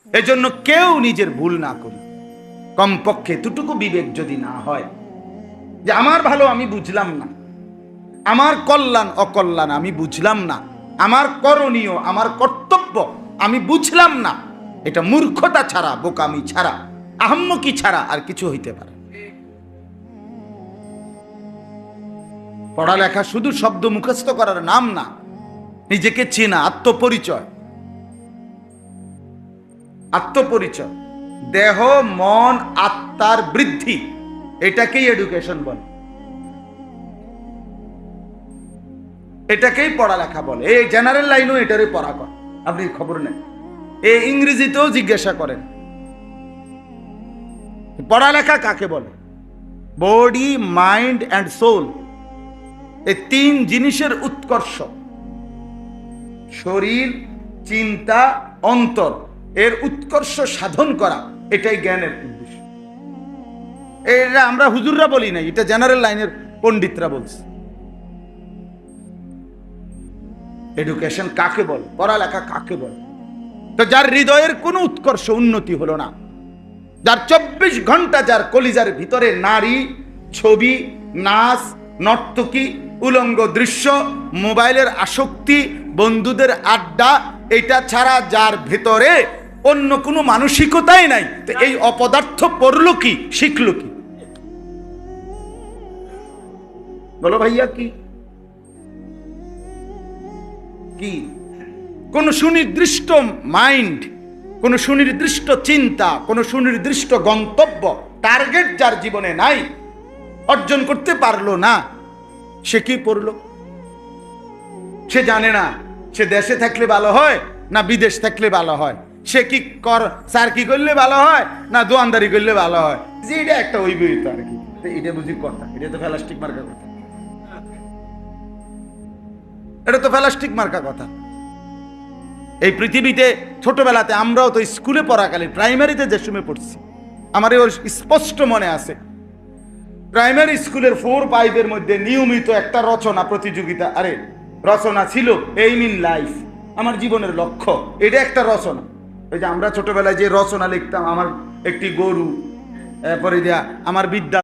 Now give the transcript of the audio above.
এজন্য কেউ নিজের ভুল না করি, কমপক্ষে এতটুকু বিবেক যদি না হয় যে আমার ভালো আমি বুঝলাম না, আমার কল্যাণ অকল্যাণ আমি বুঝলাম না, আমার করণীয় আমার কর্তব্য আমি বুঝলাম না, এটা মূর্খতা ছাড়া, বোকামি ছাড়া, আহাম্মকি ছাড়া আর কিছু হইতে পারে। পড়ালেখা শুধু শব্দ মুখস্থ করার নাম না, নিজেকে চেনা, আত্মপরিচয়। আত্মপরিচয়, দেহ মন আত্মার বৃদ্ধি, এটাকেই এডুকেশন বলে, এটাকেই পড়ালেখা বলে। এই জেনারেল লাইনও এটারই পড়া কর, আপনি খবর নেন। এই ইংরেজিতেও জিজ্ঞাসা করেন পড়ালেখা কাকে বলে। বডি, মাইন্ড অ্যান্ড সোল, এই তিন জিনিসের উৎকর্ষ, শরীর, চিন্তা, অন্তর, এর উৎকর্ষ সাধন করা, এটাই জ্ঞানের উদ্দেশ্য। এটা আমরা হুজুররা বলি না, এটা জেনারেল লাইনের পণ্ডিতরা বলছে। এডুকেশন কাকে বলে, পড়ালেখা কাকে বলে? তো যার হৃদয়ের কোনো উৎকর্ষ উন্নতি হলো না, যার 24 ঘন্টা যার কলিজার ভিতরে নারী, ছবি, নাচ, নর্তকী, উলঙ্গ দৃশ্য, মোবাইলের আসক্তি, বন্ধুদের আড্ডা, এটা ছাড়া যার ভেতরে অন্য কোনো মানসিকতাই নাই, তো এই অপদার্থ পড়লো কি, শিখলো কি? বলো ভাইয়া, কি কি কোন সুনির্দিষ্ট মাইন্ড, কোন সুনির্দিষ্ট চিন্তা, কোন সুনির্দিষ্ট গন্তব্য, টার্গেট যার জীবনে নাই, অর্জন করতে পারলো না, সে কি পড়লো? সে জানে না সে দেশে থাকলে ভালো হয় না বিদেশ থাকলে ভালো হয়, সে কি স্যার কি করলে ভালো হয় না দোয়ানদারি করলে ভালো হয়, যে এটা একটা ওই বই তো আর কি, এটা বুঝি কথা, এটা তো প্লাস্টিক মার্কা কথা, এটা তো প্লাস্টিক মার্কা কথা। এই পৃথিবীতে ছোটবেলাতে আমরাও তো স্কুলে পড়াকালীন, প্রাইমারিতে যে সময় পড়ছি, আমার ওর স্পষ্ট মনে আছে, প্রাইমারি স্কুলের 4-5 মধ্যে নিয়মিত একটা রচনা প্রতিযোগিতা, আরে রচনা ছিল এইম ইন লাইফ, আমার জীবনের লক্ষ্য, এটা একটা রচনা। ওই যে আমরা ছোটবেলায় যে রচনা লিখতাম, আমার একটি গরু, এরপরে আমার বিদ্যা